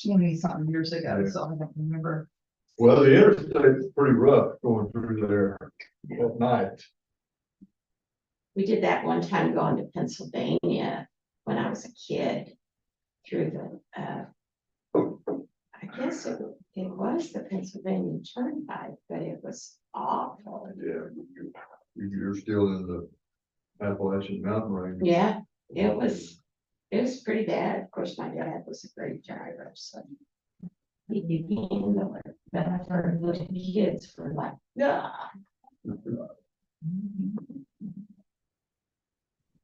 20 something years ago, so I don't remember. Well, the interstate's pretty rough going through there at night. We did that one time going to Pennsylvania when I was a kid through the, I guess it was the Pennsylvania Turnpike, but it was awful. Yeah, you're still in the Appalachian Mountain Range. Yeah, it was pretty bad. Of course, my dad was a great driver, so he could handle it. But I've heard little kids were like, ah.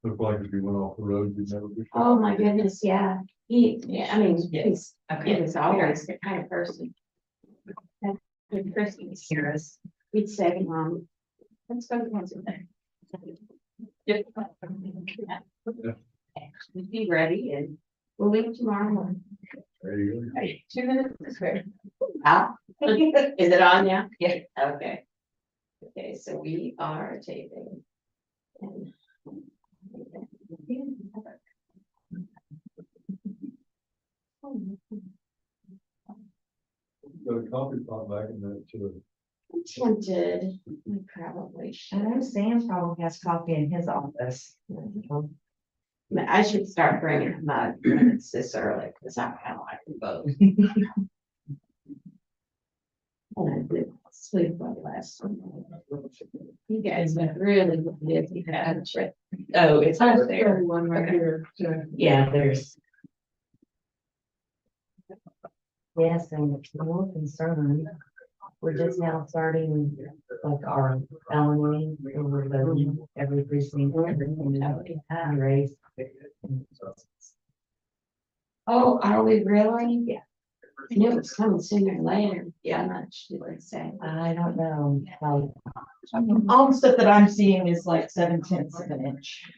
Looked like if you went off the road, you'd never be. Oh, my goodness, yeah. I mean, he was always the kind of person. When Christmas hear us, we'd say, Mom, let's go to Pennsylvania. We'd be ready and we'll leave tomorrow morning. There you go. 2 minutes is fair. Is it on now? Yeah. Okay. Okay, so we are taping. And Got a coffee pot back in that too. I'm tempted. I probably I should. know Sam probably has coffee in his office. I should start bringing a mug when it's this early, because I kind of like them both. And I did sleep well last night. You guys have really busy. Oh, it's up there. One right here. So, Yeah, there's. Yes, and it's a little concerned. We're just now starting like our LMA, we're voting every precinct, every race. Oh, are we really? Yeah. I knew it was coming sooner or later. Yeah, how much did they say? I don't know, all the stuff that I'm seeing is like 7/10 of an inch.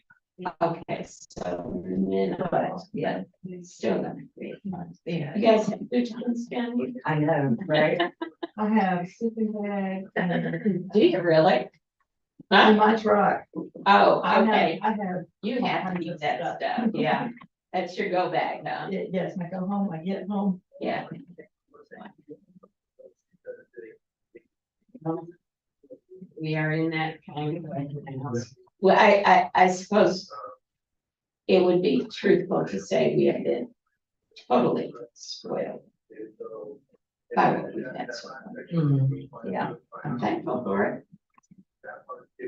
Okay, so but yeah, it's still gonna be. Yeah. You guys have good times down here? I know, right? I have sleeping bag and Do you really? in Huh? my truck. Oh, I okay. have, You have to keep that stuff, yeah. That's your go bag, huh? yes, when I go home, I get home. Yeah. We are in that kind of way now. Well, I suppose it would be truthful to say we have been totally spoiled by what we've had so far. Yeah, I'm thankful for it.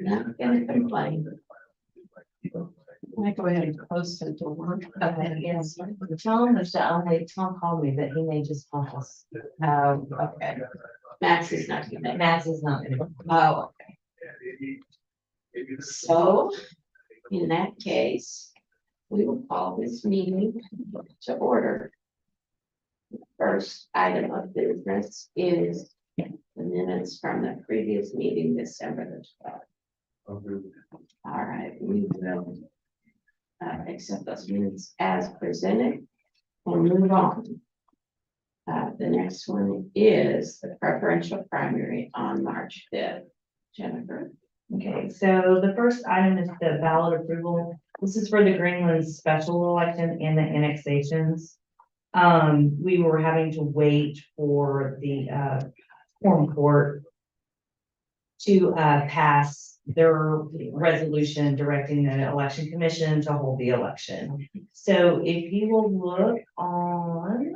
Not gonna complain. I go ahead and close the door. Okay, yes. Tom was, Tom called me, but he may just call us. Okay. Max is not gonna. Max is not gonna. Oh, okay. So, in that case, we will call this meeting to order. The first item of business is the minutes from the previous meeting, December the 12th. All right, we will accept those minutes as presented and move on. The next one is the preferential primary on March 5th. Jennifer. Okay, so the first item is the ballot approval. This is for the Greenland special election and the annexations. We were having to wait for the quorum court to pass their resolution directing the election commission to hold the election. So if you will look on.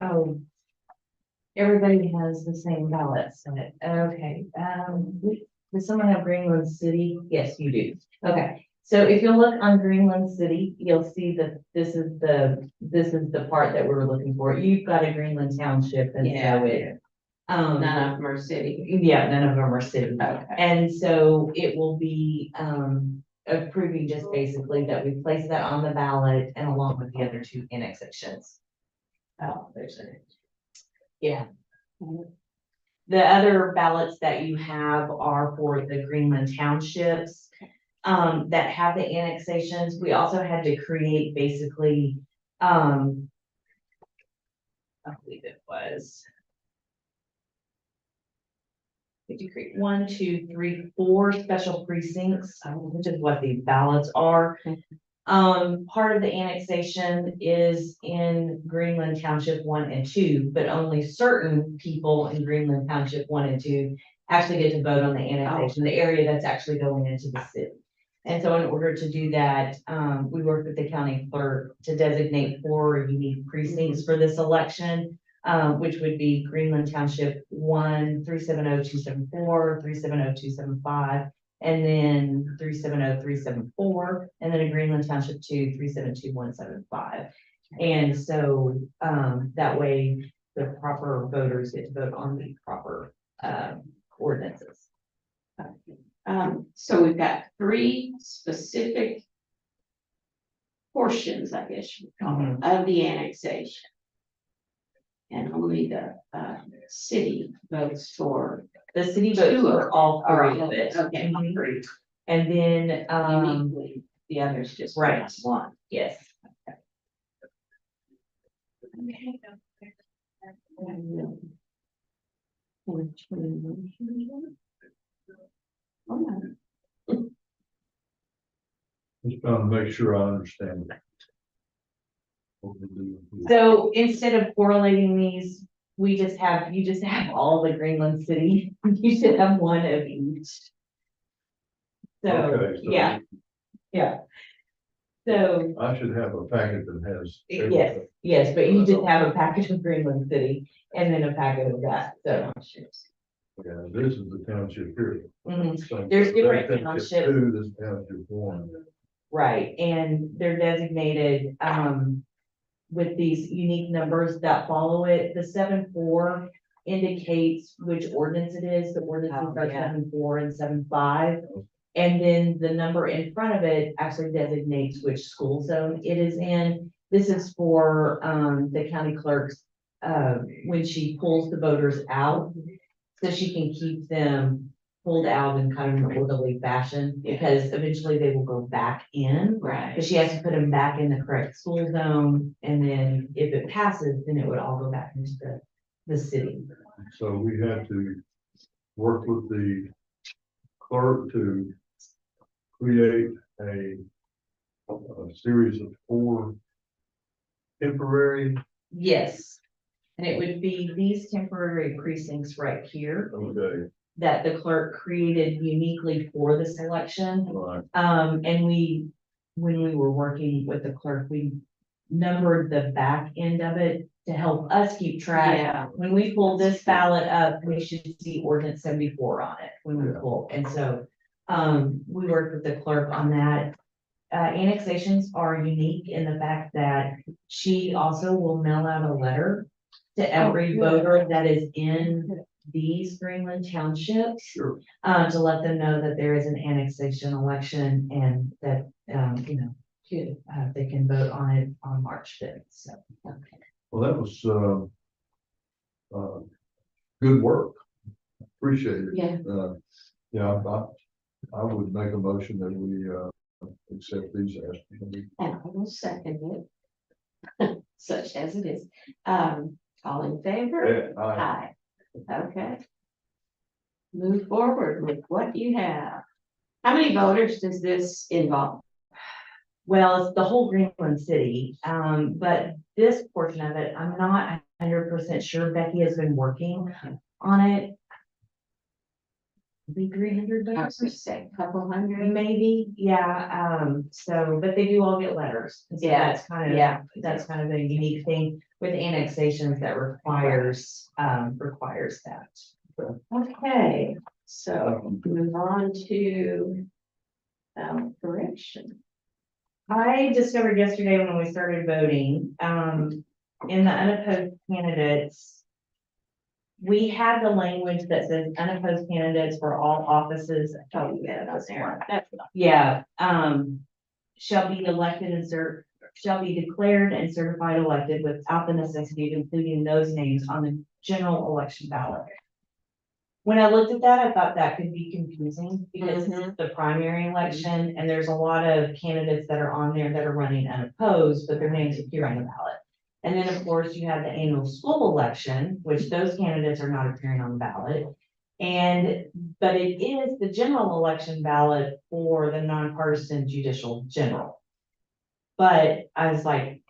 Oh, everybody has the same ballot set. Okay, does someone have Greenland City? Yes, you do. Okay, so if you look on Greenland City, you'll see that this is the part that we were looking for. You've got a Greenland Township and so it. None of them are city. Yeah, none of them are city. Okay. And so it will be approving just basically that we place that on the ballot and along with the other two annexations. Oh, there's a. Yeah. The other ballots that you have are for the Greenland townships that have the annexations. We also had to create basically, I believe it was. Did you create 1, 2, 3, 4 special precincts, which is what these ballots are. Part of the annexation is in Greenland Township 1 and 2, but only certain people in Greenland Township 1 and 2 actually get to vote on the annexation, the area that's actually going into the city. And so in order to do that, we worked with the county clerk to designate 4 unique precincts for this election, which would be Greenland Township 1, 370-274, 370-275, and then 370-374, and then a Greenland Township 2, 372-175. And so, that way the proper voters get to vote on the proper, ordinances. So we've got 3 specific portions, I guess you would call it, of the annexation. And only the, city votes for. The city 2 votes of for all 3 of it. it. Okay, Mhm. 3. And then, Uniquely, the others just. right. 1. yes, Okay. Just trying to make sure I understand. What we're doing here. so instead of correlating these, you just have all the Greenland city, you should have 1 of each. So, Okay, so yeah, yeah. So, I should have a packet that has. yes, yes, but you just have a package of Greenland city and then a packet of that, so. Yeah, this is the township here. Mhm. So There's different that townships. 2, this township 1. Right, and they're designated, with these unique numbers that follow it. The 7-4 indicates which ordinance it is. The ordinances are 7-4 and 7-5. And then the number in front of it actually designates which school zone it is in. This is for, the county clerk's, when she pulls the voters out, so she can keep them pulled out in kind of an orderly fashion, because eventually they will go back in. Right. But she has to put them back in the correct school zone, and then if it passes, then it would all go back into the city. So we had to work with the clerk to create a series of 4 temporary. Yes, and it would be these temporary precincts right here Okay, that the clerk created uniquely for this election. right. And when we were working with the clerk, we numbered the back end of it to help us keep track. Yeah. When we pull this ballot up, we should see ordinance 74 on it when we Yeah. pull. And so, we worked with the clerk on that. Annexations are unique in the fact that she also will mail out a letter to every good. voter that is in these Greenland townships, Sure. to let them know that there is an annexation election and that, they can vote on it on March 5th, so. Well, that was, good work. Appreciate it. Yeah. Yeah, I would make a motion that we, accept these as. And I will second it, such as it is. All in favor? Yeah, Aye. Okay. Move forward with what you have. How many voters does this involve? Well, it's the whole Greenland city, but this portion of it, I'm not 100% sure. Becky has been working on it. Be 300 I voters, would say a couple hundred. maybe, yeah, so, but they do all get letters. And so Yeah, that's kind of, yeah. that's kind of a unique thing with annexations that requires that. Okay, so move on to correction. I discovered yesterday when we started voting, in the unopposed candidates, we have the language that says unopposed candidates for all offices. Oh, yeah, that's there. That's Yeah, shall be elected and shall be declared and certified elected without the necessity of including those names on the general election ballot. When I looked at that, I thought that could be confusing because this is the primary election and there's a lot of candidates that are on there that are running unopposed, but their names appear on the ballot. And then, of course, you have the annual school election, which those candidates are not appearing on the ballot. But it is the general election ballot for the nonpartisan judicial general. But I was like,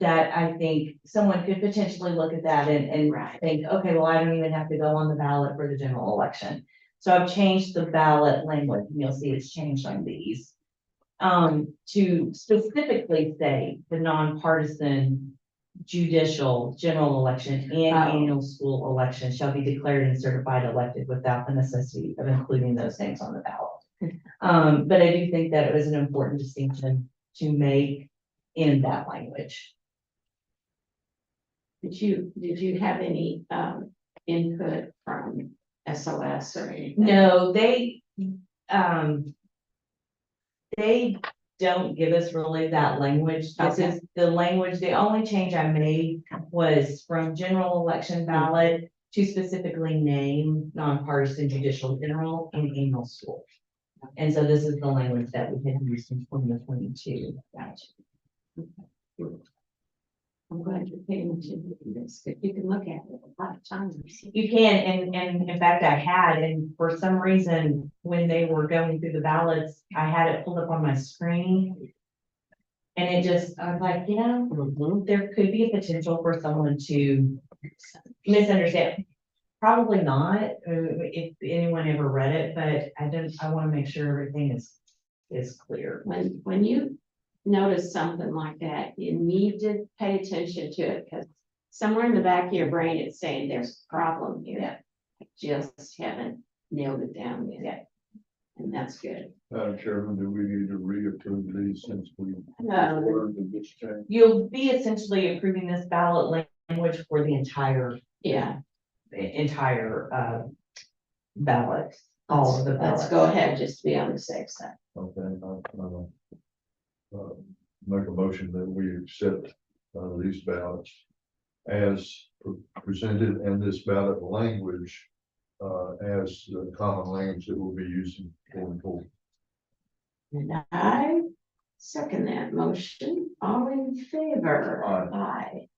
that I think someone could potentially look at that and Right. think, okay, well, I don't even have to go on the ballot for the general election. So I've changed the ballot language, and you'll see it's changed on these. To specifically say the nonpartisan judicial general election and Oh. annual school election shall be declared and certified elected without the necessity of including those names on the ballot. But I do think that it was an important distinction to make in that language. Did you have any, input from SOS or anything? No, they don't give us really that language. This Okay. is the language, the only change I made was from general election ballot to specifically name nonpartisan judicial general and annual school. And so this is the language that we had used in 2022. Gotcha. Okay. I'm glad you're paying attention to this, because you can look at it a lot of times. You can, and in fact, I had, and for some reason, when they were going through the ballots, I had it pulled up on my screen. And it just, I was like, you know, there could be a potential for someone to misunderstand. Probably not, if anyone ever read it, but I want to make sure everything is clear. When you notice something like that, you need to pay attention to it, because somewhere in the back of your brain, it's saying there's a problem here. I just haven't nailed it down yet. And that's good. Madam Chairman, do we need to reapprove these since we No. learned of this change? You'll be essentially approving this ballot language for the entire Yeah, ballot, all of the let's ballots. go ahead, just to be on the safe side. Okay, make a motion that we accept, these ballots as presented and this ballot language, as the common language that we'll be using going forward. And I second that motion. All in favor? Aye. Aye.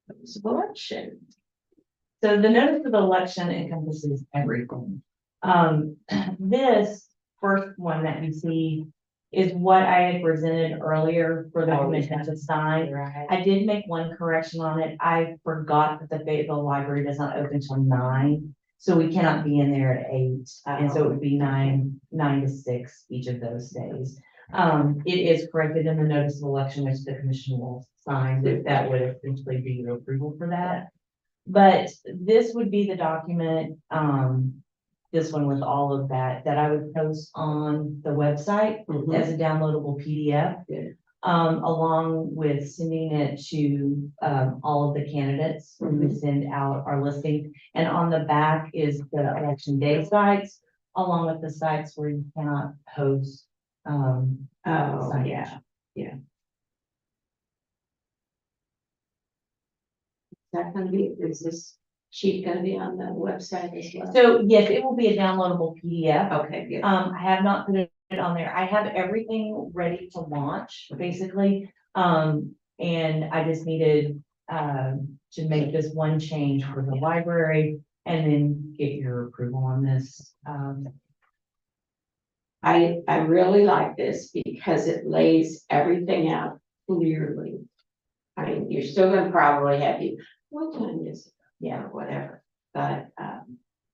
Notice of election. So the notice of election encompasses everything. This first one that you see is what I had presented earlier for the commission to sign. Right. I did make one correction on it. I forgot that the Fayetteville Library does not open till 9, so we cannot be in there at 8. And so it would be 9 to 6 each of those days. It is corrected in the notice of election, which the commission will sign, that would essentially be your approval for that. But this would be the document, this one with all of that I would post on the website as a downloadable PDF. Good. Along with sending it to, all of the candidates when we send out our listing. And on the back is the election day sites, along with the sites where you cannot post, Oh, signage. yeah. Is that gonna be, is this sheet gonna be on the website as well? So yes, it will be a downloadable PDF. Okay, good. I have not put it on there. I have everything ready to launch, basically. And I just needed, to make this one change for the library and then get your approval on this. I really like this because it lays everything out clearly. I mean, you're still gonna probably have you, what time is it? Yeah, whatever, but,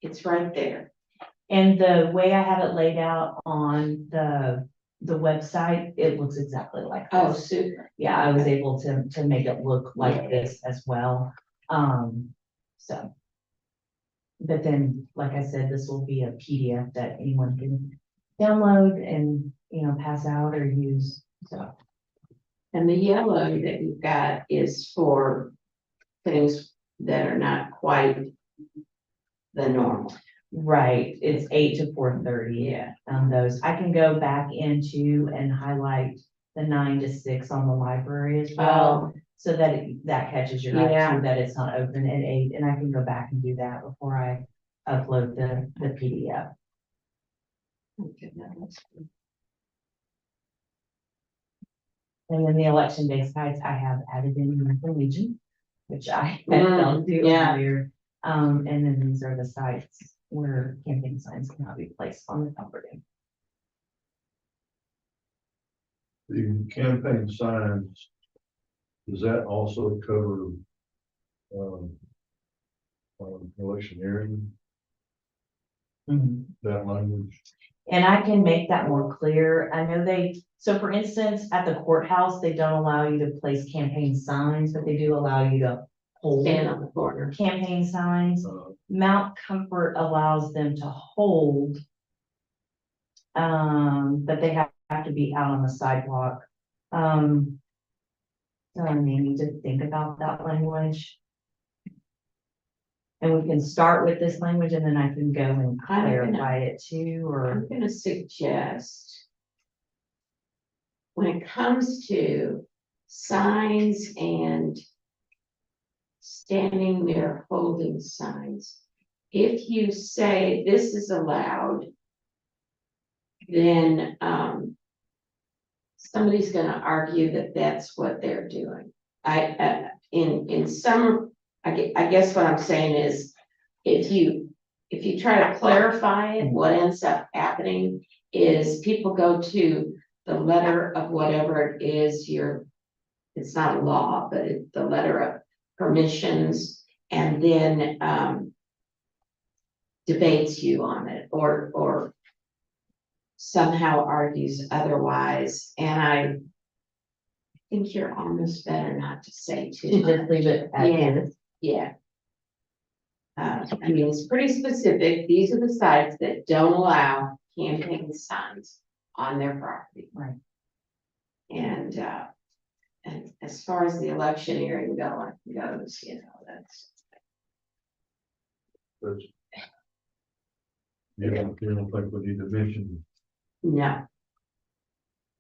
it's right there. And the way I have it laid out on the website, it looks exactly like Oh, this. super. Yeah, I was able to make it look like this as well. So. But then, like I said, this will be a PDF that anyone can download and, pass out or use, so. And the yellow that you've got is for things that are not quite the normal. Right, it's 8 to 4:30. Yeah. On those, I can go back into and highlight the 9 to 6 on the library as well. So that that catches your eye Yeah. too, that it's not open at 8, and I can go back and do that before I upload the PDF. Okay, that's good. And then the election day sites, I have added in the Legion, which I had felt to yeah. earlier. And then these are the sites where campaign signs cannot be placed on the property. The campaign signs, does that also cover, um, electioneering, that language? And I can make that more clear. I know so for instance, at the courthouse, they don't allow you to place campaign signs, but they do allow you to hold Stand on the corner. campaign signs. Uh, Mount Comfort allows them to hold. But they have to be out on the sidewalk. So I may need to think about that language. And we can start with this language and then I can go and I'm gonna- clarify it too, or, I'm gonna suggest. When it comes to signs and. Standing there holding signs. If you say this is allowed. Then, somebody's gonna argue that that's what they're doing. In some, I guess what I'm saying is, if you try to clarify it, what ends up happening is people go to the letter of whatever it is it's not a law, but it's the letter of permissions, and then, debates you on it, or somehow argues otherwise, and I think you're almost better not to say too to much. just leave it as Yeah. is. Yeah. I mean, it's pretty specific. These are the sites that don't allow campaign signs on their property. Right. And as far as the electioneering goes, that's. That's. You don't think we need to mention, No.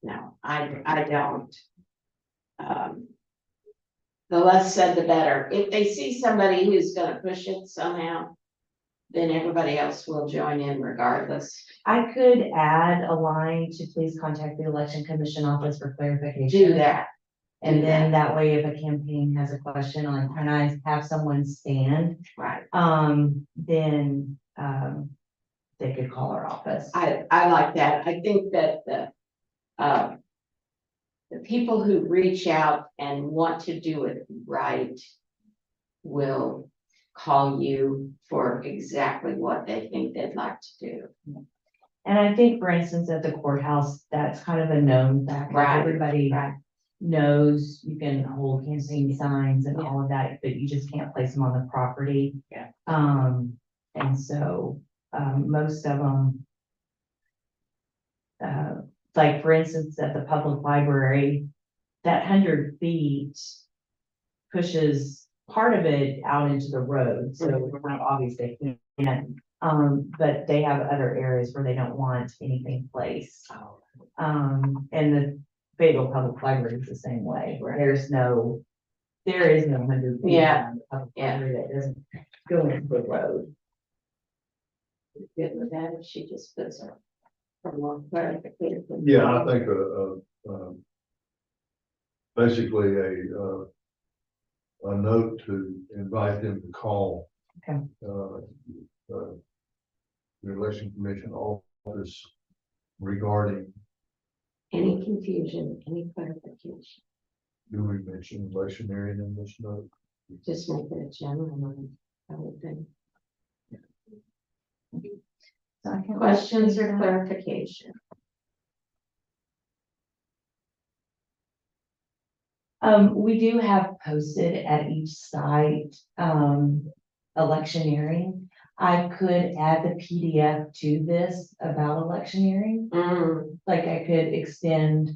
No, I don't. The less said, the better. If they see somebody who's gonna push it somehow, then everybody else will join in regardless. I could add a line to please contact the election commission office for clarification. Do that. And then that way, if a campaign has a question on, can I have someone stand? Right. Then, they could call our office. I like that. I think that the people who reach out and want to do it right will call you for exactly what they think they'd like to do. And I think, for instance, at the courthouse, that's kind of a known fact. Right, Everybody right. knows you can hold campaign signs and Yeah. all of that, but you just can't place them on the property. Yeah. And so, most of them, like for instance, at the public library, that 100 feet pushes part of it out into the road, so it's not obvious they can't. But they have other areas where they don't want anything placed. And the Fayetteville Public Library is the same way, where there is no 100 feet. Yeah. around the public Yeah. library that doesn't go into the road. Good with that, if she just puts her for more clarification. yeah, I think, basically a note to invite them to call. Okay. The election commission office regarding, Any confusion, any clarification, do we mention electioneering in this note? just make it a general one, I would think. So I can- Questions or clarification? We do have posted at each site, electioneering. I could add the PDF to this about electioneering. Like I could extend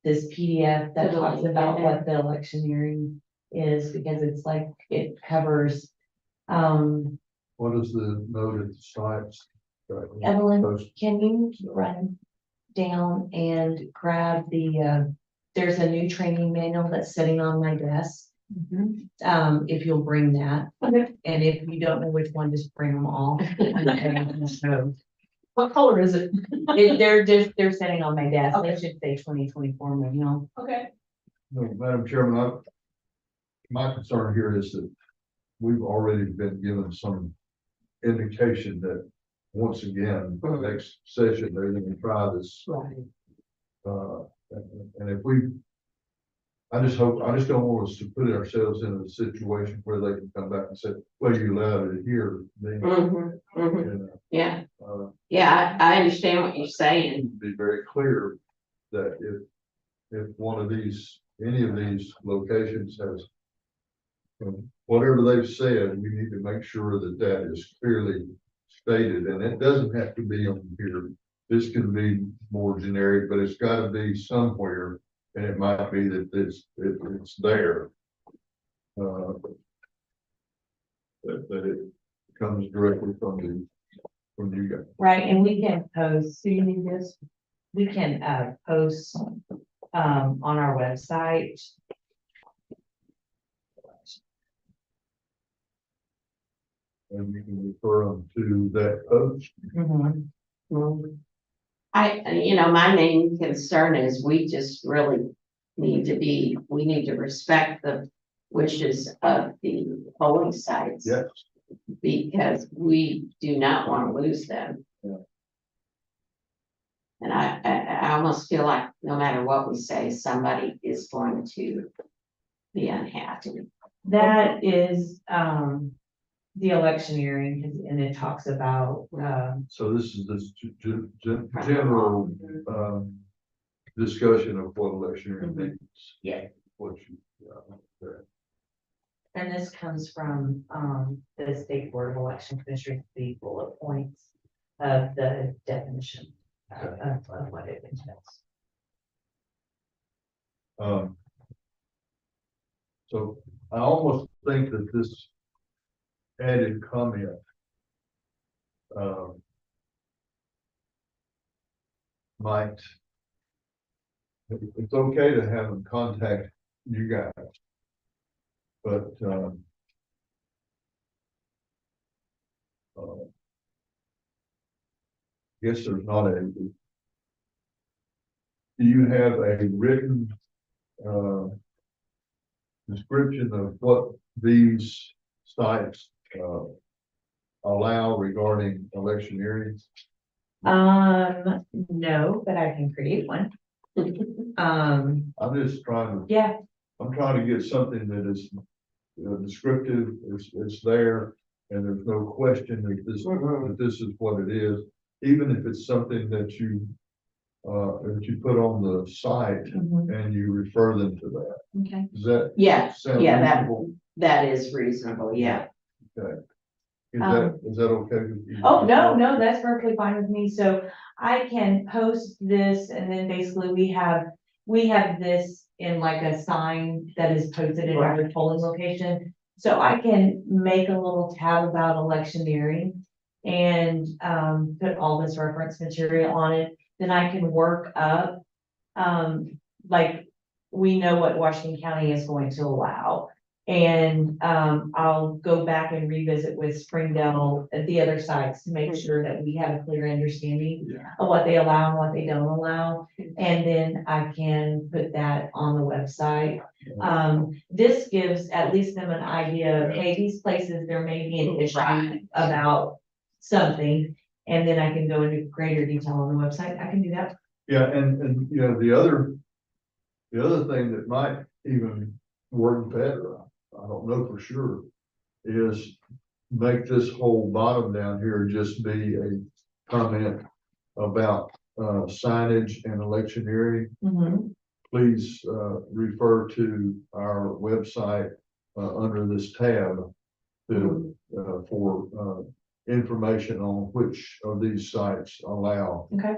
this PDF that To the talks link, about yeah. what the electioneering is, because it's like, it covers, What is the note at the sites? Evelyn, Post- can you run down and grab there's a new training manual that's sitting on my desk. If you'll bring that, Okay. and if you don't know which one, just bring them all. What color is it? They're sitting on my desk, they Okay. should say 2024 manual. Okay. No, Madam Chairman, my concern here is that we've already been given some indication that, once again, next session, they're gonna try this, Right. And if we, I just don't want us to put ourselves in a situation where they can come back and say, well, you allowed it here, then, you Yeah, know, yeah, I understand what you're saying. be very clear that if one of these, any of these locations has whatever they've said, we need to make sure that that is clearly stated, and it doesn't have to be on here. This can be more generic, but it's gotta be somewhere, and it might be that it's there. That it comes directly from you guys. Right, and we can post, do you need this? We can, post, on our website. And you can refer them to that post. My main concern is we just really we need to respect the wishes of the polling sites. Yes. Because we do not want to lose them. Yeah. And I almost feel like no matter what we say, somebody is going to be unhappy. That is, the electioneering, and it talks about, So this is this general, discussion of what electioneering means. Yeah. What you, okay. and this comes from, the State Board of Election Commissioners, the bullet points of the definition of what it entails. So I almost think that this added comment, might, it's okay to have them contact you guys, but, guess there's not a, do you have a written, description of what these sites, allow regarding electioneering? No, but I can create one. I'm just trying to, Yeah, I'm trying to get something that is descriptive, it's there, and there's no question that this is what it is, even if it's something that you put on the site and you refer them to that. okay. Does that Yeah, sound yeah, reasonable? that is reasonable, yeah. Okay. Is that okay with you? Oh, no, that's perfectly fine with me. So I can post this, and then basically we have this in like a sign that is posted in every polling location. So I can make a little tab about electioneering and put all this reference material on it. Then I can work up, like, we know what Washington County is going to allow. And I'll go back and revisit with Springdale at the other sites to make sure that we have a clear understanding of what they allow and what they don't allow. And then I can put that on the website. This gives at least them an idea of, hey, these places, there may be an issue about something. And then I can go into greater detail on the website. I can do that. Yeah, and you know, the other thing that might even work better, I don't know for sure, is make this whole bottom down here just be a comment about signage and electioneering. Please refer to our website under this tab to for information on which of these sites allow. Okay.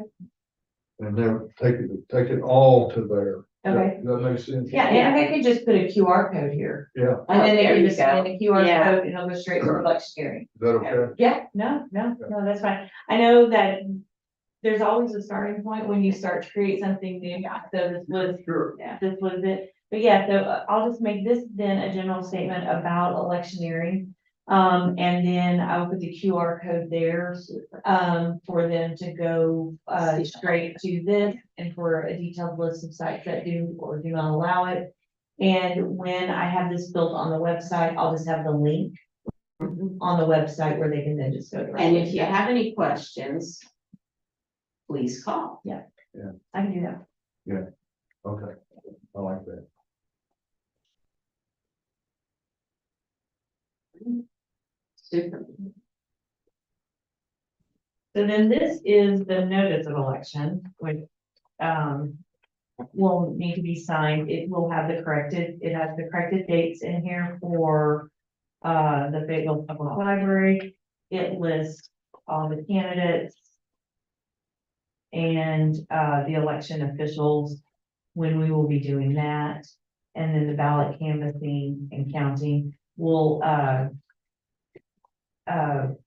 And then take it all to there. Okay. Does that make sense? Yeah, and I could just put a QR code here. Yeah, And then they There can you just go. scan the QR Yeah. code and it'll go straight to electioneering. is that okay? Yeah, no, that's fine. I know that there's always a starting point when you start to create something new. So this was, Sure. this was it. But yeah, so I'll just make this then a general statement about electioneering. And then I'll put the QR code there, for them to go, straight to this and for a detailed list of sites that do or do not allow it. And when I have this built on the website, I'll just have the link on the website where they can then just go directly. And if you have any questions, please call. I can do that. Okay, I like that. Super. So then this is the notice of election, which, will need to be signed. It will have it has the corrected dates in here for, the Fayetteville Public Library. It lists all the candidates and, the election officials, when we will be doing that. And then the ballot canvassing and counting will,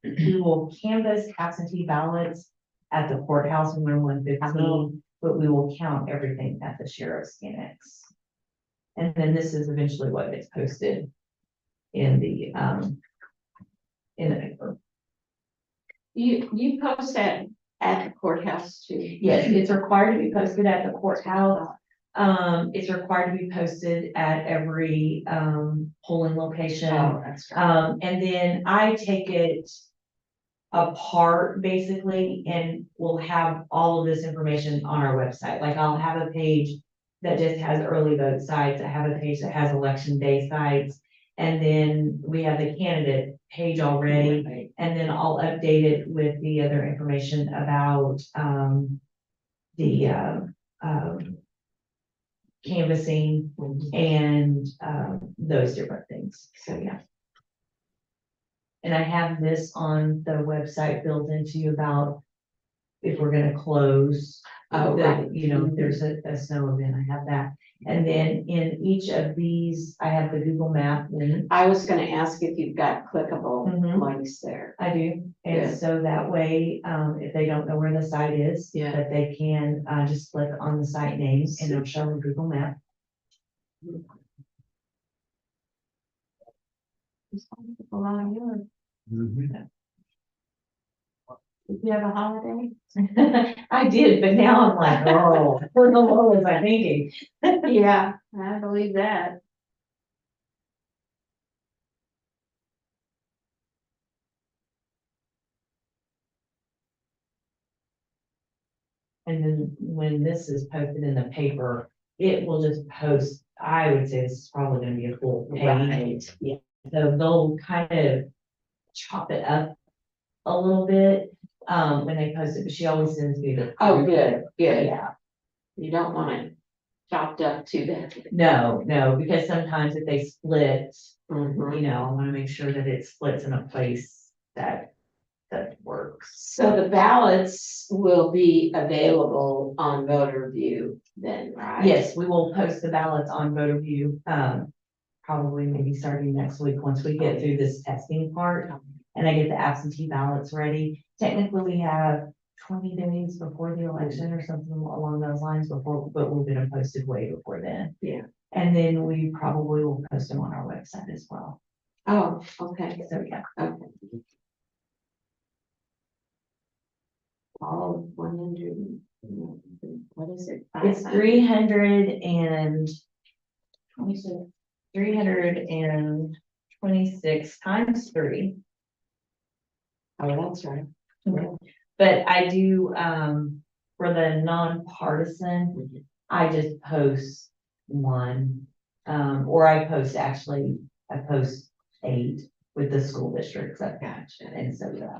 we will canvass absentee ballots at the courthouse in room 115, but we will count everything at the sheriff's annex. And then this is eventually what gets posted in the paper. You post that at the courthouse too? Yes, it's required to be posted at the courthouse. It's required to be posted at every, polling location. Oh, that's right. And then I take it apart basically, and we'll have all of this information on our website. Like I'll have a page that just has early vote sites. I have a page that has election day sites. And then we have the candidate page already, and then I'll update it with the other information about, the, canvassing and, those different things. So, yeah. And I have this on the website built into about if we're gonna close. Oh, the- right. You know, if there's a snow event, I have that. And then in each of these, I have the Google map link. I was gonna ask if you've got clickable Mhm. links there. I do, and Good. so that way, if they don't know where the site is, Yeah. that they can, just click on the site name and it'll show on Google Map. A lot of yours. Mhm. Did you have a holiday? I did, but now I'm like, oh, what the hell was I thinking? Yeah, I believe that. And then when this is posted in the paper, it will just post, I would say this is probably gonna be a full page. Right, yeah. So they'll kind of chop it up a little bit, when they post it, but she always sends me the. Oh, good, good. Yeah, You don't want it chopped up to that. no, because sometimes if they split, Mhm. you know, I wanna make sure that it splits in a place that works. So the ballots will be available on voter view then, right? Yes, we will post the ballots on voter view, probably maybe starting next week, once we get through this testing part. And I get the absentee ballots ready. Technically, we have 20 days before the election or something along those lines before, but we'll get them posted way before then. Yeah. And then we probably will post them on our website as well. Oh, okay, So, yeah. okay. All 100, what is it? It's 326 times 3. Oh, that's right. But I do, for the nonpartisan, I just post one. Or I post 8 with the school districts I've got, and so, yeah.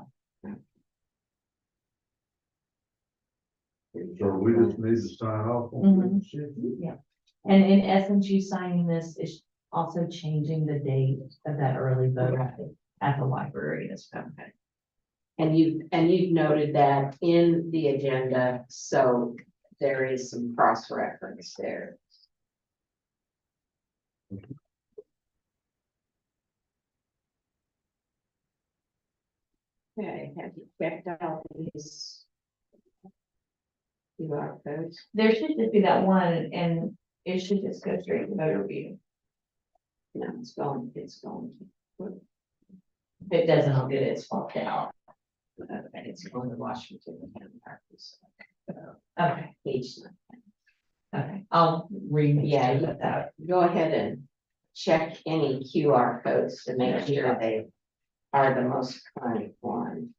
So we just need to sign off on Mhm. this. Yeah, and in essence, you signing this is also changing the date of that early vote at the library as well. And you've noted that in the agenda, so there is some cross-reference there. Okay, have you checked out these QR codes? There should just be that one, and it should just go straight to voter view. No, it's going. If it doesn't, I'll get it swapped out. Okay, it's going to Washington County Parks. Okay, Page 9. okay, I'll read. Yeah, you go ahead and check any QR codes to make sure they are the most current one.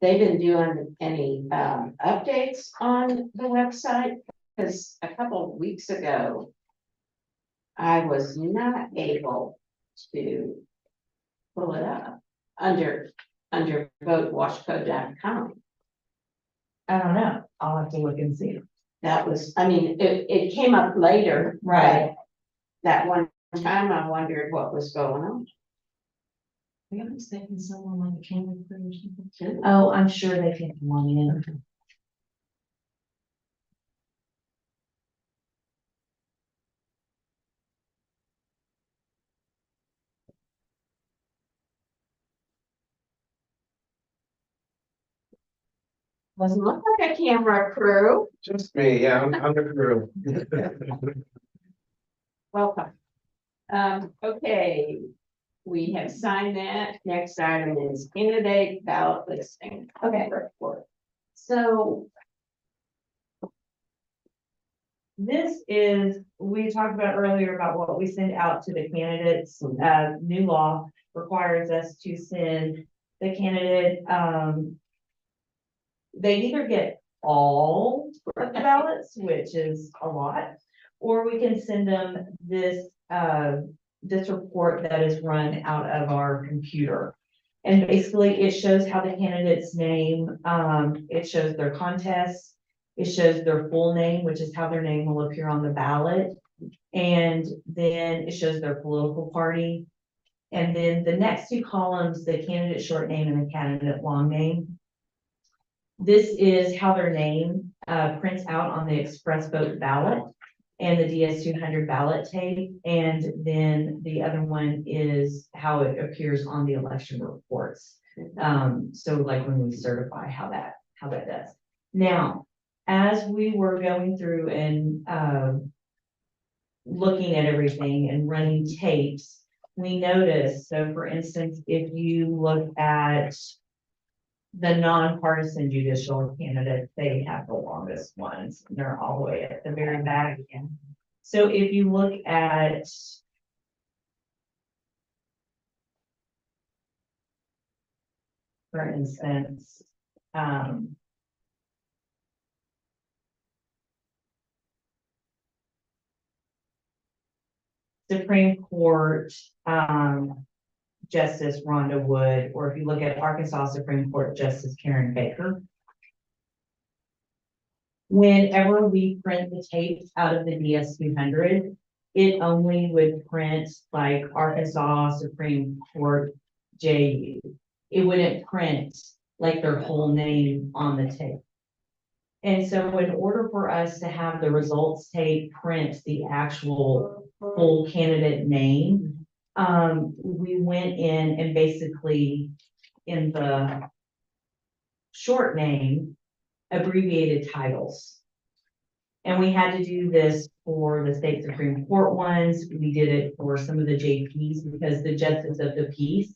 they been doing any updates on the website? Because a couple of weeks ago, I was not able to pull it up under votewashco.com. I don't know, I'll have to look and see. That was, I mean, it came up later. Right. but That one time I wondered what was going on. We haven't taken someone on the camera crew or something. Oh, I'm sure they can come on in. Doesn't look like a camera crew. Just me, yeah, I'm the crew. Welcome. Okay, we have signed that. Next item is candidate ballot listing. Okay. Report. So. This is, we talked about earlier about what we send out to the candidates. New law requires us to send the candidate, they either get all of the ballots, which is a lot, or we can send them this, this report that is run out of our computer. And basically it shows how the candidate's name, it shows their contest, it shows their full name, which is how their name will appear on the ballot. And then it shows their political party. And then the next two columns, the candidate short name and the candidate long name. This is how their name prints out on the express vote ballot and the DS200 ballot tape. And then the other one is how it appears on the election reports. So like when we certify how that does. Now, as we were going through and looking at everything and running tapes, we noticed, so for instance, if you look at the nonpartisan judicial candidates, they have the longest ones. They're all the way at the very back again. So if you look at for instance, Supreme Court, Justice Rhonda Wood, or if you look at Arkansas Supreme Court Justice Karen Baker. Whenever we print the tapes out of the DS200, it only would print like Arkansas Supreme Court JU. It wouldn't print like their whole name on the tape. And so in order for us to have the results tape print the actual full candidate name, we went in and basically in the short name abbreviated titles. And we had to do this for the state Supreme Court ones. We did it for some of the JPs because the justice of the peace.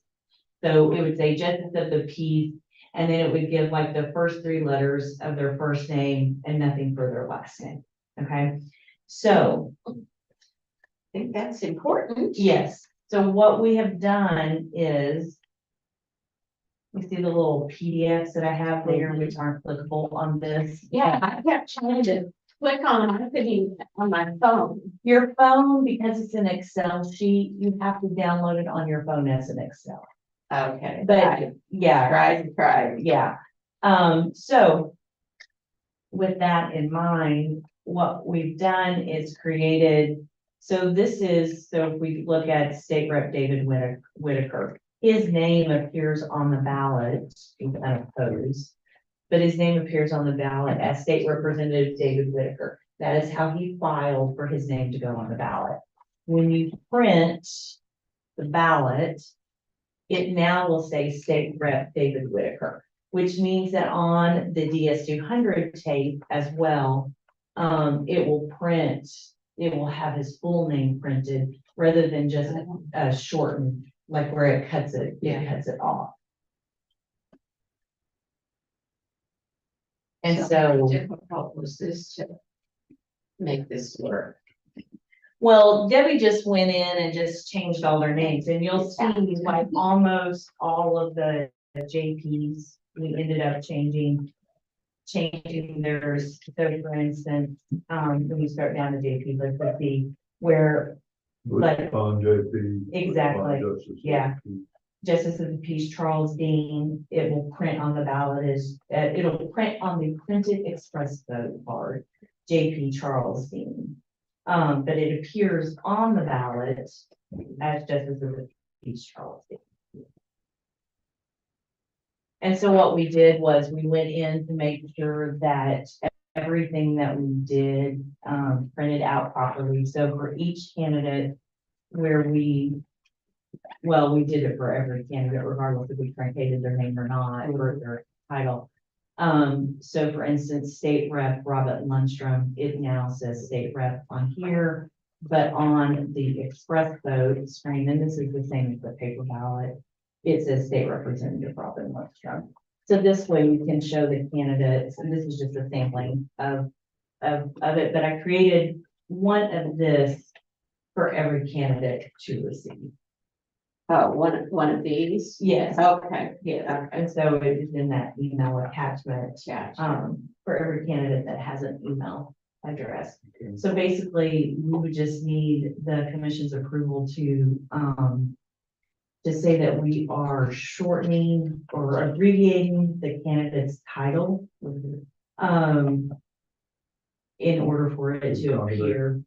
So it would say justice of the peace, and then it would give like the first three letters of their first name and nothing for their last name. Okay, so I think that's important. yes. So what we have done is, you see the little PDFs that I have there, which aren't clickable on this. Yeah, I kept trying to click on them. I couldn't even on my phone. Your phone, because it's an Excel sheet, you have to download it on your phone as an Excel. Okay. But yeah, Tried. yeah. So with that in mind, what we've done is created, so this is, so if we look at State Rep David Whitaker, his name appears on the ballot, he's unopposed, but his name appears on the ballot as State Representative David Whitaker. That is how he filed for his name to go on the ballot. When you print the ballot, it now will say State Rep David Whitaker, which means that on the DS200 tape as well, it will print, it will have his full name printed rather than just shortened, like where it cuts it cuts it off. And so, how difficult was this to make this work? well, Debbie just went in and just changed all their names, and you'll see like almost all of the JPs, we ended up changing theirs. So for instance, when you start down to JP, let's see where Like- Upon JP. Exactly, upon Justice yeah. JP. Justice of the Peace Charles Dean, it will print on the ballot as, it'll print on the printed express vote card, JP Charles Dean. But it appears on the ballot as Justice of the Peace Charles Dean. And so what we did was we went in to make sure that everything that we did, printed out properly. So for each candidate where we did it for every candidate regardless if we truncated their name or not, or their title. So for instance, State Rep Robert Lundstrom, it now says State Rep on here, but on the express vote screen, and this is the same as the paper ballot, it says State Representative Robert Lundstrom. So this way we can show the candidates, and this is just a sampling of it, but I created one of this for every candidate to receive. Oh, one of these? Yes. Okay, Yeah, and so it is in that email attachment, yeah. for every candidate that has an email address. Okay. So basically, we would just need the commission's approval to say that we are shortening or abbreviating the candidate's title, in order for it to appear,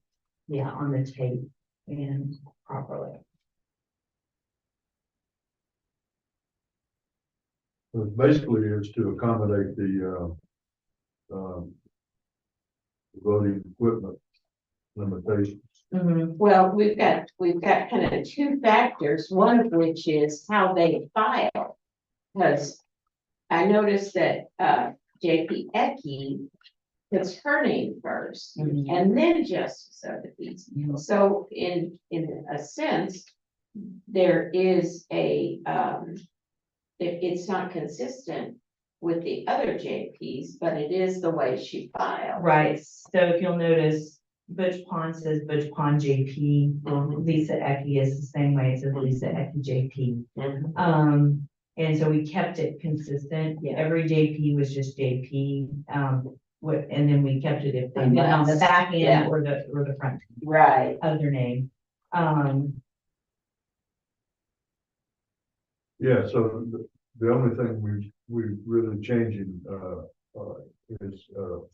on the tape and properly. Basically, it's to accommodate the voting equipment limitations. Well, we've got kind of two factors, one of which is how they file. Because I noticed that JP Ecke puts her name first and then Justice of the Peace. So in a sense, there is it's not consistent with the other JPs, but it is the way she filed. Right, so if you'll notice, Butch Pond says Butch Pond JP, Lisa Ecke is the same way, it says Lisa Ecke JP. And so we kept it consistent, every JP was just JP, and then we kept it if they did on the back Yeah. end or the front Right. of their name. Yeah, so the only thing we really changing, is, the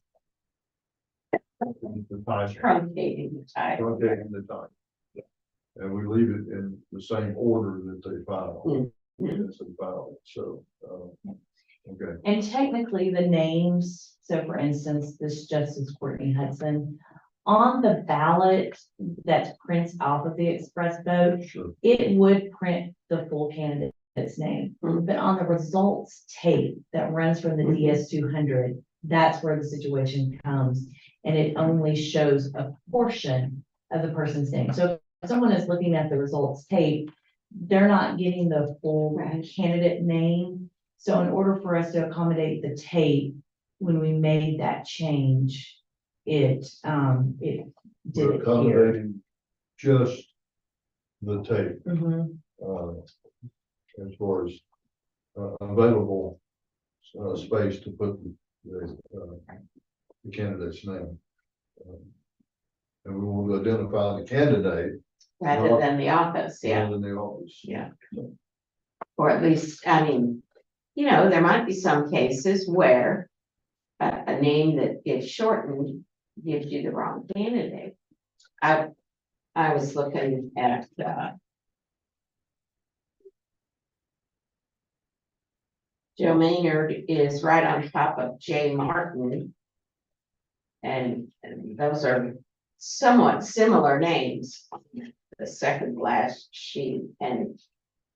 time. Truncating the title. Truncating the time. And we leave it in the same order that they file. As they file, so, okay. And technically, the names, so for instance, this Justice Courtney Hudson, on the ballot that prints off of the express vote, Sure. it would print the full candidate's name. But on the results tape that runs from the DS 200, that's where the situation comes. And it only shows a portion of the person's name. So if someone is looking at the results tape, they're not getting the full candidate name. So in order for us to accommodate the tape, when we made that change, it did We're it here. accommodating just the tape, Mhm. as far as, available, space to put the candidate's name. And we will identify the candidate Rather than the office, rather than the office. Yeah. Or at least, I mean, there might be some cases where a name that is shortened gives you the wrong candidate. I was looking at, Joe Maynard is right on top of Jay Martin. And those are somewhat similar names, the second last sheet, and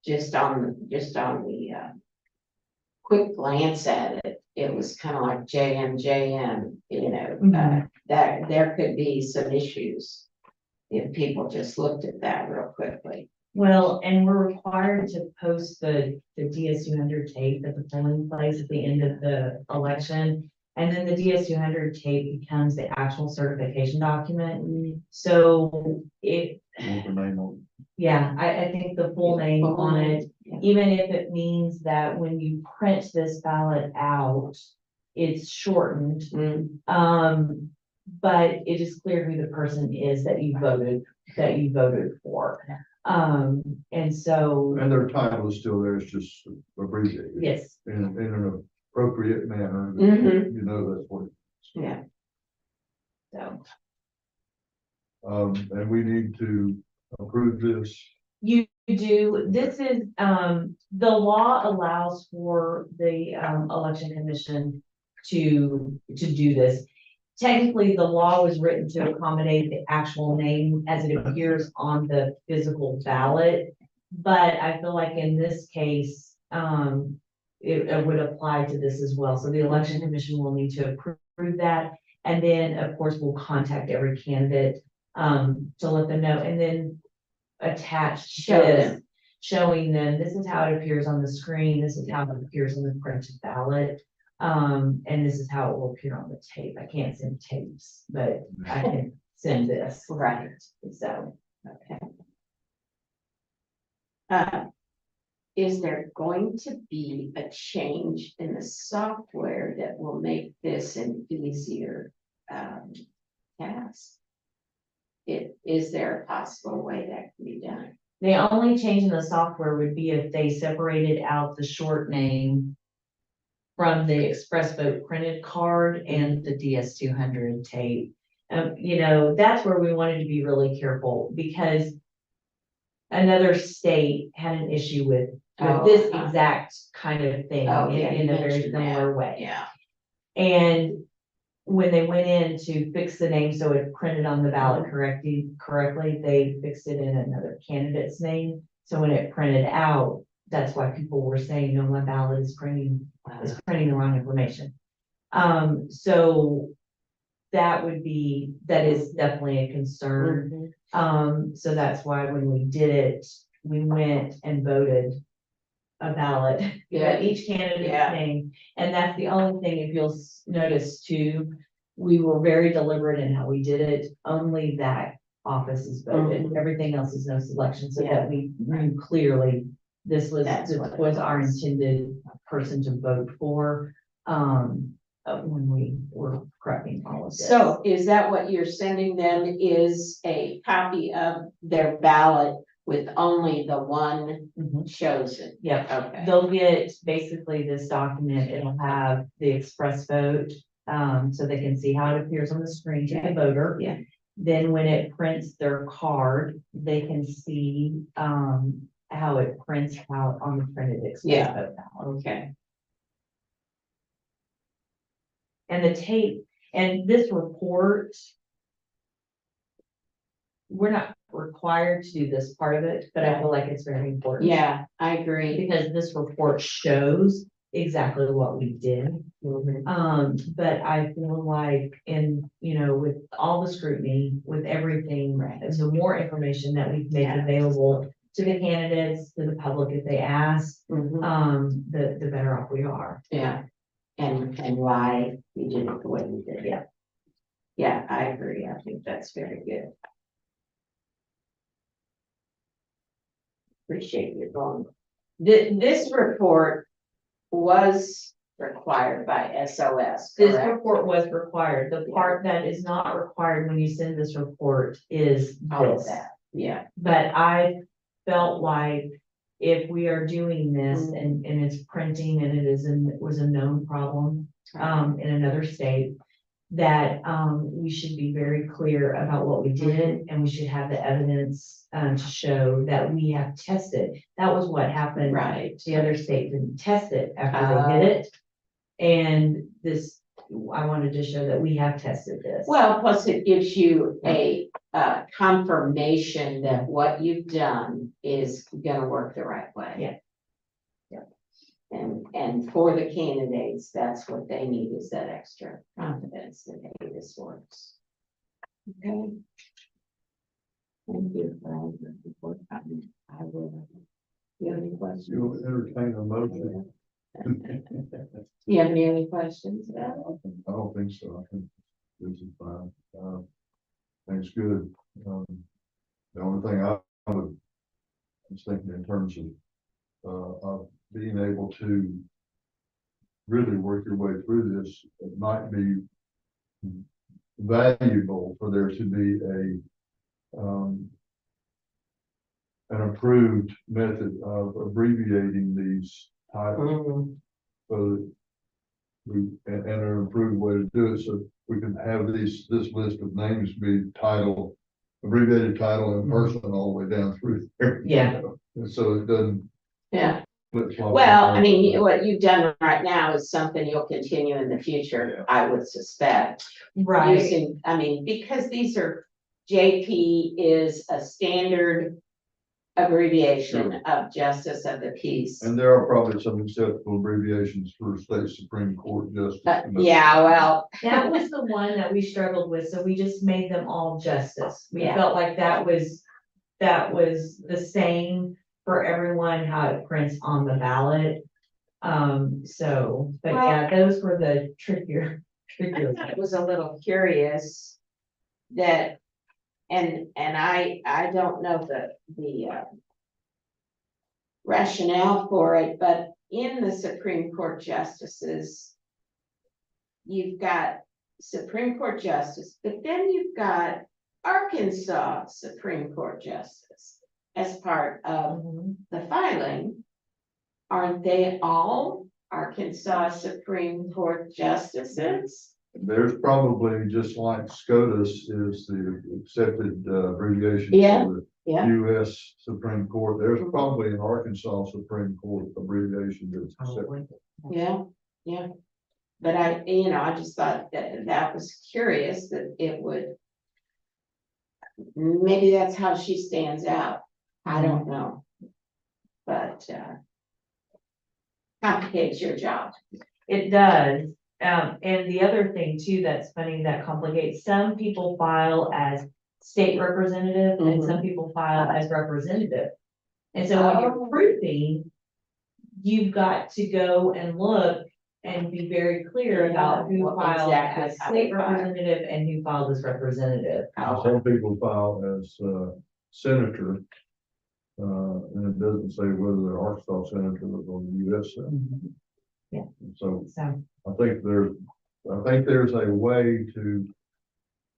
just on the quick glance at it, it was kind of like JM, that there could be some issues if people just looked at that real quickly. Well, and we're required to post the DS 200 tape at the polling place at the end of the election. And then the DS 200 tape becomes the actual certification document. So You want the name on I think the full name on it, Yeah. even if it means that when you print this ballot out, it's shortened. But it is clear who the person is that you voted for. And so, And their title is still there, it's just abbreviated. yes, In an appropriate manner, Mhm. you know, that's what. Yeah, so And we need to approve this. you do, this is, the law allows for the, election commission to do this. Technically, the law was written to accommodate the actual name as it appears on the physical ballot. But I feel like in this case, it would apply to this as well. So the election commission will need to approve that. And then, of course, we'll contact every candidate, to let them know, and then attach Show this, them. showing them, this is how it appears on the screen, this is how it appears on the printed ballot. And this is how it will appear on the tape. I can't send tapes, but I can send this. right, So, okay. Is there going to be a change in the software that will make this an easier, task? Is there a possible way that can be done? the only change in the software would be if they separated out the short name from the express vote printed card and the DS200 tape. That's where we wanted to be really careful, because another state had an issue with Oh, this uh-huh. exact kind of thing Oh, yeah, in you a very mentioned that. similar way. Yeah. And when they went in to fix the name so it printed on the ballot correctly, they fixed it in another candidate's name. So when it printed out, that's why people were saying, no, my ballot is printing the wrong information. So that is definitely a concern. So that's why when we did it, we went and voted a ballot, Yeah. each candidate's Yeah. name. And that's the only thing, if you'll notice too, we were very deliberate in how we did it. Only that office is voted. Everything else is no selection, so that we knew clearly this was our intended person to vote for. When we were prepping all of this. So is that what you're sending them, is a copy of their ballot with only the one chosen? Yep. Okay. They'll get basically this document, it'll have the express vote, so they can see how it appears on the screen to the voter. Yeah. Then when it prints their card, they can see, how it prints out on the printed express vote ballot. Okay. And the tape, and this report, we're not required to do this part of it, but I feel like it's very important. Yeah, I agree. Because this report shows exactly what we did. But I feel like with all the scrutiny, with everything, the more information that we make available to the candidates, to the public if they ask, the better off we are. Yeah, and why you did it the way you did. Yeah. Yeah, I agree. I think that's very good. Appreciate you going. This report was required by SOS, This correct? report was required. The part that is not required when you send this report is All of this. that, yeah. But I felt like if we are doing this and it's printing and it was a known problem in another state, that we should be very clear about what we did, and we should have the evidence to show that we have tested. That was what happened. Right. The other state didn't test it after they did it. And this, I wanted to show that we have tested this. Well, plus it gives you a confirmation that what you've done is gonna work the right way. Yeah. And for the candidates, that's what they need, is that extra confidence that hey, this works. Okay. Thank you for all your report. I will. You have any questions? You'll entertain a motion. You have any questions? I don't think so. I think this is fine. Thanks, good. The only thing I was thinking in terms of of being able to really work your way through this, it might be valuable for there to be an approved method of abbreviating these titles. So that and an improved way to do it, so we can have this list of names be title, abbreviated title and person all the way down through there. Yeah. And so it doesn't. Yeah, flip-flop. well, I mean, what you've done right now is something you'll continue in the future, I would suspect. Right, Using, I mean, because these are, JP is a standard abbreviation of justice of the peace. And there are probably some acceptable abbreviations for state Supreme Court justice. Yeah, well, that was the one that we struggled with, so we just made them all justice. We Yeah. felt like that was the same for everyone, how it prints on the ballot. So, but yeah, those were the trickier. I was a little curious that, and I don't know the rationale for it, but in the Supreme Court justices, you've got Supreme Court justice, but then you've got Arkansas Supreme Court justice as part of the filing. Aren't they all Arkansas Supreme Court justices? There's probably, just like SCOTUS is the accepted abbreviation Yeah, for the yeah. US Supreme Court, there's probably an Arkansas Supreme Court abbreviation that's accepted. Yeah, yeah. But I just thought that was curious that it would. Maybe that's how she stands out. I don't know. But complicates your job. It does. And the other thing too, that's funny, that complicates, some people file as state representative and some people file as representative. And so when you're proofing, you've got to go and look and be very clear about who filed Exactly as how state they filed. representative and who filed as representative. Some people file as senator, and it doesn't say whether they're Arkansas senator or the US senator. Yeah. So So, I think there's a way to,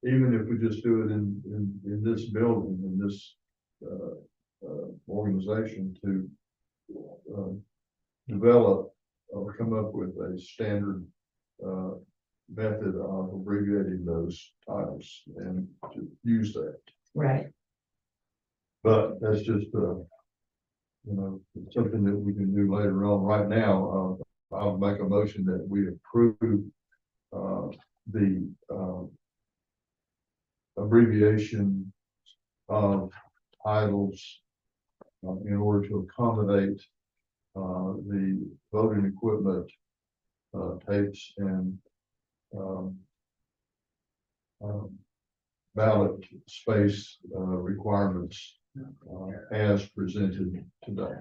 even if we just do it in this building, in this organization, to develop or come up with a standard method of abbreviating those titles and to use that. right. But that's just something that we can do later on. Right now, I'll make a motion that we approve the abbreviation of titles in order to accommodate the voting equipment tapes and ballot space requirements as presented today.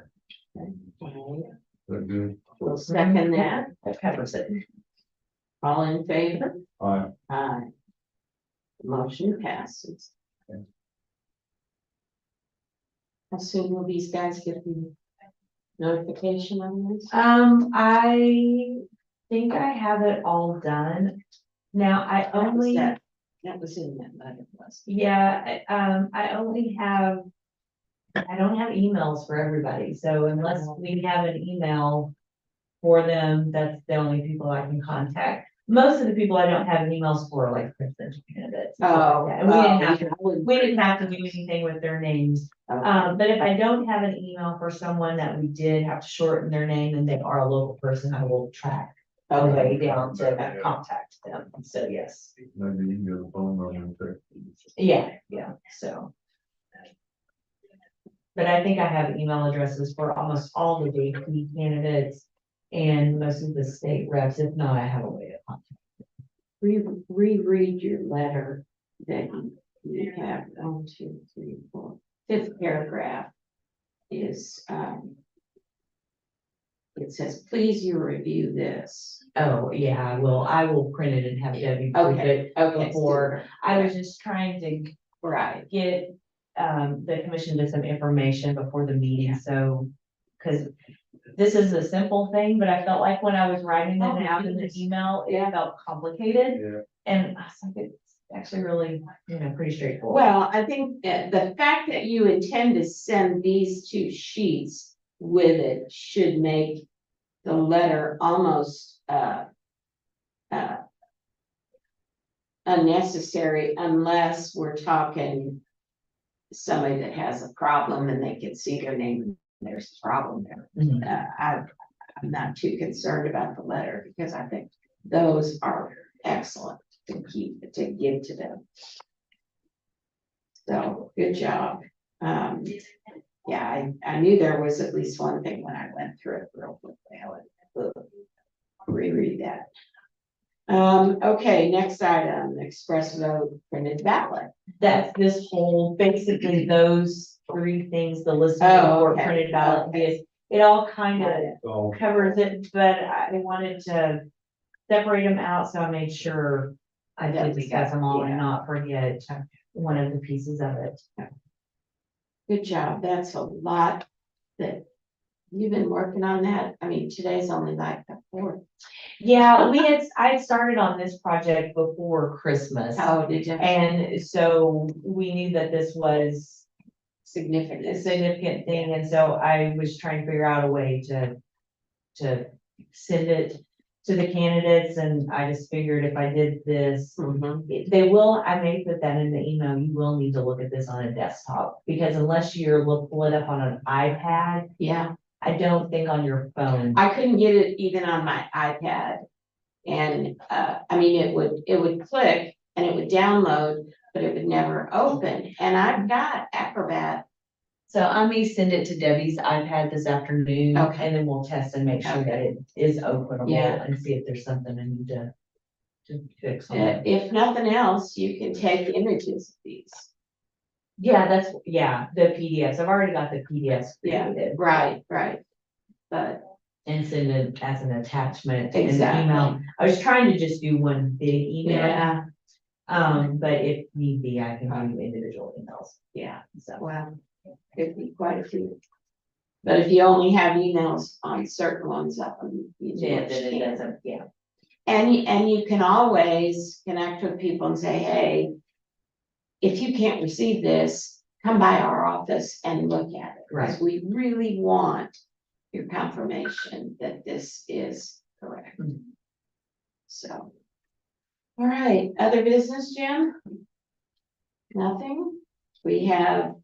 Is that good? We'll second that. That covers it. All in favor? Aye. Aye. Motion passes. Okay. How soon will these guys get the notification on this? I think I have it all done. Now, I only. That was in that letter, was Yeah, I only have, I don't have emails for everybody, so unless we have an email for them, that's the only people I can contact. Most of the people I don't have emails for, like presidential candidates. and stuff like that. And we didn't have to do anything with their names. But if I don't have an email for someone that we did have to shorten their name and they are a local person, I will track all the way down to contact them. So yes. Maybe you can get a phone number and text. Yeah, so. But I think I have email addresses for almost all the VP candidates and most of the state reps. If not, I have a way to contact. Reread your letter that you have, 5th paragraph is, it says, please you review this. Oh, yeah, I will print it and have Debbie proof it Okay. before. I was just trying to Right. get the commission to some information before the meeting, so because this is a simple thing, but I felt like when I was writing it Oh, out in the goodness. email, it Yeah. felt complicated. Yeah. And I was like, it's actually really, pretty straightforward. Well, I think that the fact that you intend to send these two sheets with it should make the letter almost, unnecessary unless we're talking somebody that has a problem and they can see their name, and there's a problem there. Mhm. I'm not too concerned about the letter because I think those are excellent to give to them. So, good job. Yeah, I knew there was at least one thing when I went through it real quickly. I would reread that. Okay, next item, express vote printed ballot. That's this whole, basically those three things, the list Oh, of okay, printed ballot, okay. it all kind Got of it. Oh, covers it, but I wanted to separate them out, so I made sure I That did we discuss got- them all and yeah. not forget one of the pieces of it. Good job. That's a lot that you've been working on that. I mean, today's only like the fourth. Yeah, I had started on this project before Christmas. Oh, did you? And so we knew that this was Significant. a significant thing, and so I was trying to figure out a way to send it to the candidates, and I just figured if I did this, Mhm. they will, I may put that in the email, you will need to look at this on a desktop, because unless you're pull it up on an iPad, Yeah, I don't think on your phone. I couldn't get it even on my iPad. And, I mean, it would click and it would download, but it would never open. And I've got Acrobat. So I may send it to Debbie's iPad this afternoon, Okay. and then we'll test and make sure that Okay. it is openable Yeah. and see if there's something I need to fix on it. If nothing else, you can take images of these. Yeah, the PDFs. I've already got the PDFs Yeah, created. right. But, And send it as an attachment in the Exactly. email. I was trying to just do one big email. yeah, But if need be, I can do individual emails. yeah, So, well, could be quite a few. But if you only have emails on certain ones of them, you do yeah, what then you it can. doesn't, yeah. And you can always connect with people and say, hey, if you can't receive this, come by our office and look at it. Because Right. we really want your confirmation that this is correct. Mhm. So. All right, other business, Jim? Nothing? We have,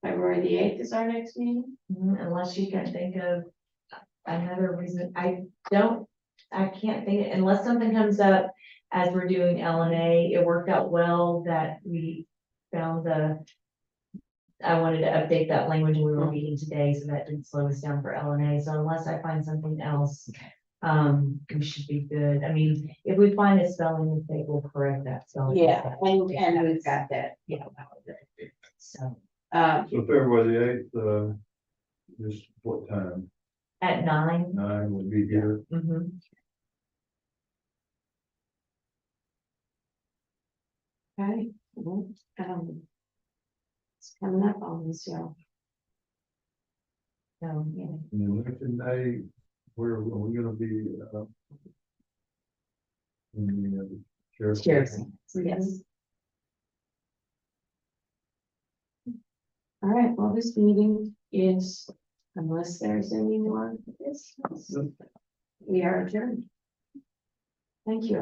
February the 8th is our next meeting? Unless you can think of another reason, I can't think, unless something comes up as we're doing LNA, it worked out well that we found I wanted to update that language we were meeting today, so that didn't slow us down for LNA, so unless I find something else, we should be good. I mean, if we find a spelling mistake, we'll correct that spelling. Yeah, mistake. and we've got that. Yeah. So, so February the 8th, is what time? at 9. 9 will be here. Mhm. Okay. Well, it's coming up on this, y'all. So, yeah. And the election day, where are we gonna be, in the sheriff's. Sheriff's, Mm-hmm. yes. All right, well, this meeting is, unless there's any more business, we are adjourned. Thank you all.